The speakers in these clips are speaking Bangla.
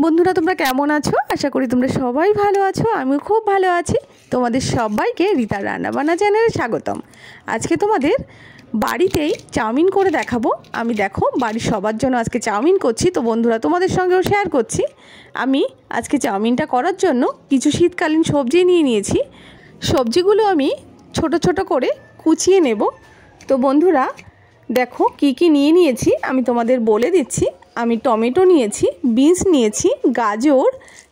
বন্ধুরা তোমরা কেমন আছো? আশা করি তোমরা সবাই ভালো আছো। আমিও খুব ভালো আছি। তোমাদের সবাইকে রিতার রান্নাবান্না চ্যানেলে স্বাগতম। আজকে তোমাদের বাড়িতেই চাউমিন করে দেখাবো। আমি দেখো বাড়ির সবার জন্য আজকে চাউমিন করছি, তো বন্ধুরা তোমাদের সঙ্গেও শেয়ার করছি। আমি আজকে চাউমিনটা করার জন্য কিছু শীতকালীন সবজি নিয়ে নিয়েছি। সবজিগুলো আমি ছোট ছোট করে কুচিয়ে নেব। তো বন্ধুরা দেখো কি কি নিয়ে নিয়েছি আমি তোমাদের বলে দিচ্ছি। আমি টমেটো নিয়েছি, বিনস নিয়েছি, গাজর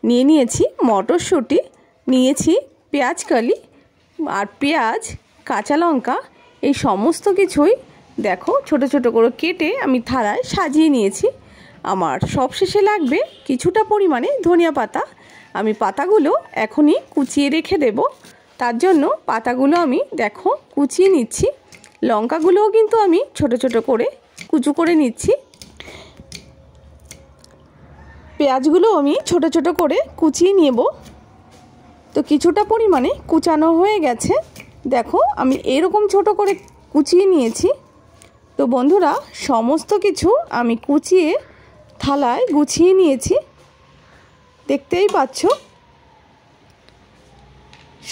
নিয়েছি, মটরশুঁটি নিয়েছি, পেঁয়াজকলি আর পেঁয়াজ, কাঁচা লঙ্কা, এই সমস্ত কিছুই দেখো ছোট ছোট করে কেটে আমি থালায় সাজিয়ে নিয়েছি। আমার সবশেষে লাগবে কিছুটা পরিমাণে ধনিয়া পাতা। আমি পাতাগুলো এখনই কুচিয়ে রেখে দেব। তার জন্য পাতাগুলো আমি দেখো কুচিয়ে নিচ্ছি। লঙ্কাগুলোও কিন্তু আমি ছোট ছোট করে কুচু করে নিচ্ছি। পেঁয়াজগুলো আমি ছোট ছোট করে কুচিয়ে নেব। তো কিছুটা পরিমাণে কুচানো হয়ে গেছে, দেখো আমি এরকম ছোট করে কুচিয়ে নিয়েছি। তো বন্ধুরা সমস্ত কিছু আমি কুচিয়ে থালায় গুছিয়ে নিয়েছি, দেখতেই পাচ্ছ।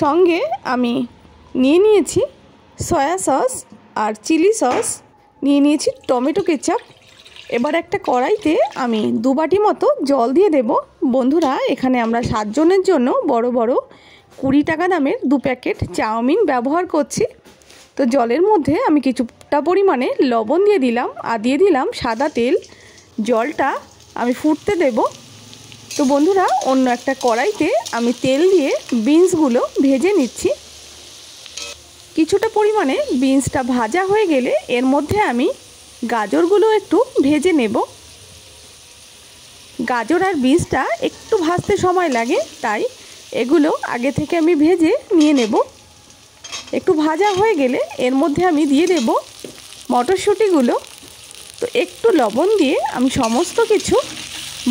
সঙ্গে আমি নিয়েছি সয়া সস আর চিলি সস, নিয়েছি টমেটো কেচাপ। এবার একটা কড়াইতে আমি 2 বাটি মতো জল দিয়ে দেব। বন্ধুরা এখানে আমরা 7 জনের জন্য বড় বড় 20 টাকা দামের 2 প্যাকেট চাউমিন ব্যবহার করছি। তো জলের মধ্যে আমি কিছুটা পরিমাণে লবণ দিয়ে দিলাম আর দিয়ে দিলাম সাদা তেল। জলটা আমি ফুটতে দেব। তো বন্ধুরা অন্য একটা কড়াইতে আমি তেল দিয়ে বিনসগুলো ভেজে নিচ্ছি। কিছুটা পরিমাণে বিনসটা ভাজা হয়ে গেলে এর মধ্যে আমি গাজরগুলো একটু ভেজে নেব। গাজর আর বিনসটা একটু ভাজতে সময় লাগে, তাই এগুলো আগে থেকে আমি ভেজে নিয়ে নেব। একটু ভাজা হয়ে গেলে এর মধ্যে আমি দিয়ে দেব মটরশুঁটিগুলো। তো একটু লবণ দিয়ে আমি সমস্ত কিছু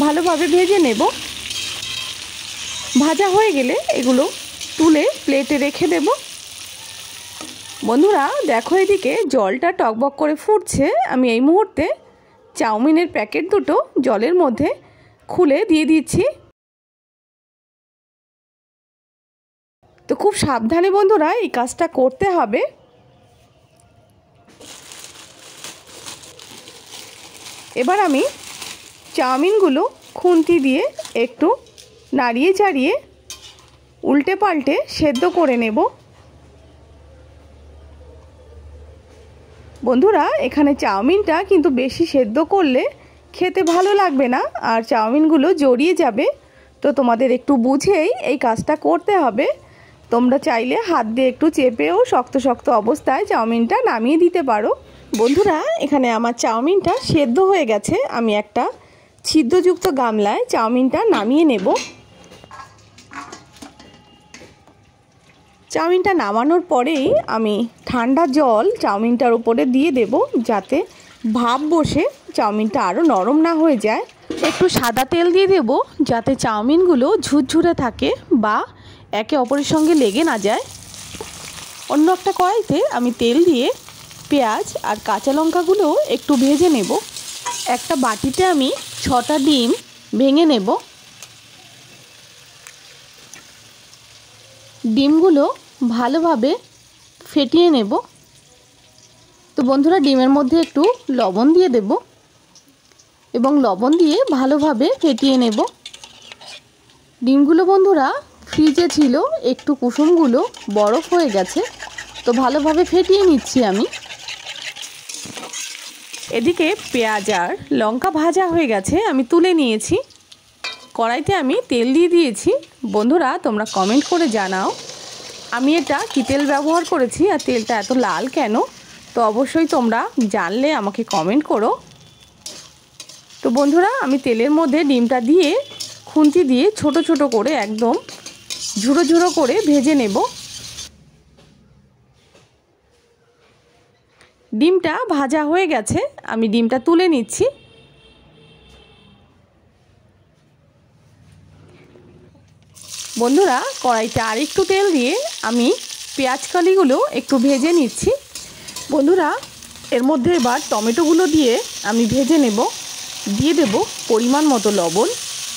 ভালোভাবে ভেজে নেব। ভাজা হয়ে গেলে এগুলো তুলে প্লেটে রেখে দেব। বন্ধুরা দেখো এদিকে জলটা টকবক করে ফুটছে। আমি এই মুহূর্তে চাউমিনের প্যাকেট দুটো জলের মধ্যে খুলে দিয়ে দিচ্ছি। তো খুব সাবধানে বন্ধুরা এই কাজটা করতে হবে। এবার আমি চাউমিনগুলো খুন্তি দিয়ে একটু নাড়িয়ে চাড়িয়ে উল্টে পাল্টে সেদ্ধ করে নেব। বন্ধুরা এখানে চাউমিনটা কিন্তু বেশি সেদ্ধ করলে খেতে ভালো লাগবে না, আর চাউমিনগুলো জড়িয়ে যাবে। তো তোমাদের একটু বুঝেই এই কাজটা করতে হবে। তোমরা চাইলে হাত দিয়ে একটু চেপেও শক্ত শক্ত অবস্থায় চাউমিনটা নামিয়ে দিতে পারো। বন্ধুরা এখানে আমার চাউমিনটা সেদ্ধ হয়ে গেছে। আমি একটা ছিদ্রযুক্ত গামলায় চাউমিনটা নামিয়ে নেব। চাউমিনটা নামানোর পরেই আমি ঠান্ডা জল চাউমিনটার উপরে দিয়ে দেব, যাতে ভাপ বসে চাউমিনটা আরও নরম না হয়ে যায়। একটু সাদা তেল দিয়ে দেব, যাতে চাউমিনগুলো ঝুরঝুরে থাকে বা একে অপরের সঙ্গে লেগে না যায়। অন্য একটা কড়াইতে আমি তেল দিয়ে পেঁয়াজ আর কাঁচা লঙ্কাগুলো একটু ভেজে নেব। একটা বাটিতে আমি 6টা ডিম ভেঙে নেব। ডিমগুলো ভালোভাবে ফেটিয়ে নেব। তো বন্ধুরা ডিমের মধ্যে একটু লবণ দিয়ে দেব এবং লবণ দিয়ে ভালোভাবে ফেটিয়ে নেব। ডিমগুলো বন্ধুরা ফ্রিজে ছিল, একটু কুসুমগুলো বরফ হয়ে গেছে, তো ভালোভাবে ফেটিয়ে নিচ্ছি আমি। এদিকে পেঁয়াজ আর লঙ্কা ভাজা হয়ে গেছে, আমি তুলে নিয়েছি। কড়াইতে আমি তেল দিয়ে দিয়েছি। বন্ধুরা তোমরা কমেন্ট করে জানাও আমি এটা কী তেল ব্যবহার করেছি আর তেলটা এত লাল কেন। তো অবশ্যই তোমরা জানলে আমাকে কমেন্ট করো। তো বন্ধুরা আমি তেলের মধ্যে ডিমটা দিয়ে খুন্তি দিয়ে ছোট ছোট করে একদম ঝুড়ো ঝুড়ো করে ভেজে নেব। ডিমটা ভাজা হয়ে গেছে, আমি ডিমটা তুলে নিচ্ছি। বন্ধুরা কড়াইতে আর একটু তেল দিয়ে আমি পেঁয়াজকলিগুলো একটু ভেজে নিচ্ছি। বন্ধুরা এর মধ্যে এবার টমেটোগুলো দিয়ে আমি ভেজে নেব। দিয়ে দেব পরিমাণ মতো লবণ।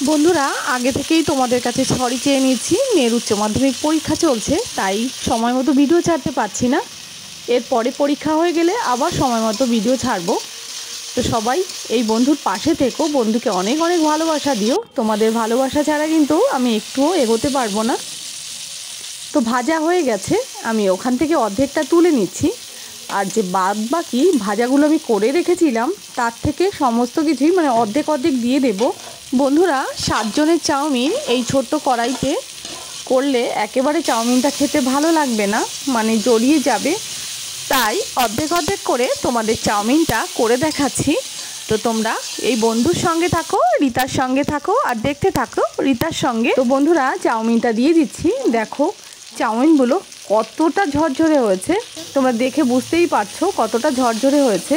বন্ধুরা, আগে থেকেই তোমাদের কাছে সরি চেয়ে নিচ্ছি। মেয়ের উচ্চ মাধ্যমিক পরীক্ষা চলছে, তাই সময় মতো ভিডিও ছাড়তে পারছি না। এরপরে পরীক্ষা হয়ে গেলে আবার সময় মতো ভিডিও ছাড়বো। তো সবাই এই বন্ধুর পাশে থেকো, বন্ধুকে অনেক অনেক ভালোবাসা দিও। তোমাদের ভালোবাসা ছাড়া কিন্তু আমি একটুও এগোতে পারবো না। তো ভাজা হয়ে গেছে, আমি ওখান থেকে অর্ধেকটা তুলে নিচ্ছি। আর যে বাদ বাকি ভাজাগুলো আমি করে রেখেছিলাম তার থেকে সমস্ত কিছুই মানে অর্ধেক অর্ধেক দিয়ে দেব। বন্ধুরা, 7 জনের চাউমিন এই ছোট্ট কড়াইতে করলে একেবারে চাউমিনটা খেতে ভালো লাগবে না, মানে জড়িয়ে যাবে। তাই অর্ধেক অর্ধেক করে তোমাদের চাউমিনটা করে দেখাচ্ছি। তো তোমরা এই বন্ধুর সঙ্গে থাকো, রিতার সঙ্গে থাকো আর দেখতে থাকো রিতার সঙ্গে। তো বন্ধুরা, চাউমিনটা দিয়ে দিচ্ছি। দেখো চাউমিনগুলো কতটা ঝরঝরে হয়েছে, তোমরা দেখে বুঝতেই পারছো কতটা ঝরঝরে হয়েছে।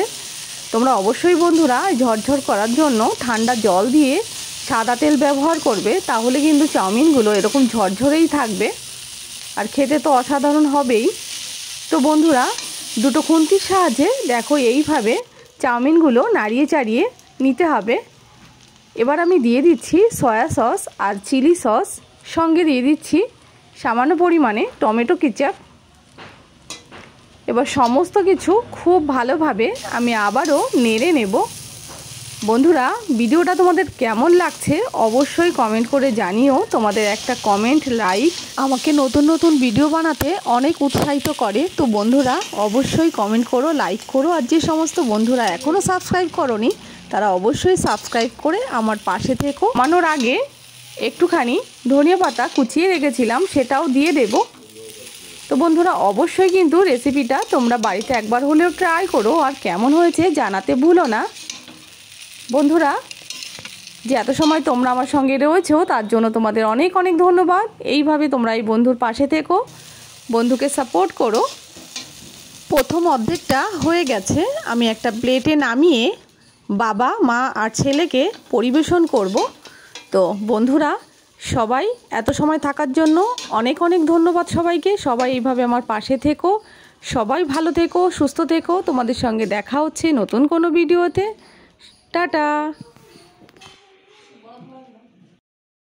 তোমরা অবশ্যই বন্ধুরা ঝরঝর করার জন্য ঠান্ডা জল দিয়ে সাদা তেল ব্যবহার করবে, তাহলে কিন্তু চাউমিনগুলো এরকম ঝরঝরেই থাকবে আর খেতে তো অসাধারণ হবেই। তো বন্ধুরা, দুটো খুন্তির সাহায্যে দেখো এইভাবে চাউমিনগুলো নাড়িয়ে চাড়িয়ে নিতে হবে। এবার আমি দিয়ে দিচ্ছি সয়া সস আর চিলি সস, সঙ্গে দিয়ে দিচ্ছি সামান্য পরিমাণে টমেটো কেচাপ। এবার সমস্ত কিছু খুব ভালোভাবে আমি আবারও নেড়ে নেব। বন্ধুরা, ভিডিওটা তোমাদের কেমন লাগছে অবশ্যই কমেন্ট করে জানিও। তোমাদের একটা কমেন্ট, লাইক আমাকে নতুন নতুন ভিডিও বানাতে অনেক উৎসাহিত করে। তো বন্ধুরা অবশ্যই কমেন্ট করো, লাইক করো। আর যে সমস্ত বন্ধুরা এখনও সাবস্ক্রাইব করোনি তারা অবশ্যই সাবস্ক্রাইব করে আমার পাশে থেকো। নামানোর আগে একটুখানি ধনিয়া পাতা কুচিয়ে রেখেছিলাম, সেটাও দিয়ে দেব। তো বন্ধুরা অবশ্যই কিন্তু রেসিপিটা তোমরা বাড়িতে একবার হলেও ট্রাই করো আর কেমন হয়েছে জানাতে ভুলো না। বন্ধুরা, যে এত সময় তোমরা আমার সঙ্গে রয়েছো তার জন্য তোমাদের অনেক অনেক ধন্যবাদ। এইভাবে তোমরা এই বন্ধুর পাশে থেকো, বন্ধুকে সাপোর্ট করো। প্রথম অর্ধেকটা হয়ে গেছে, আমি একটা প্লেটে নামিয়ে বাবা, মা আর ছেলেকে পরিবেশন করব। তো বন্ধুরা, সবাই এত সময় থাকার জন্য অনেক অনেক ধন্যবাদ সবাইকে। সবাই এইভাবে আমার পাশে থেকো, সবাই ভালো থেকো, সুস্থ থেকো। তোমাদের সঙ্গে দেখা হচ্ছে নতুন কোনো ভিডিওতে। টাটা।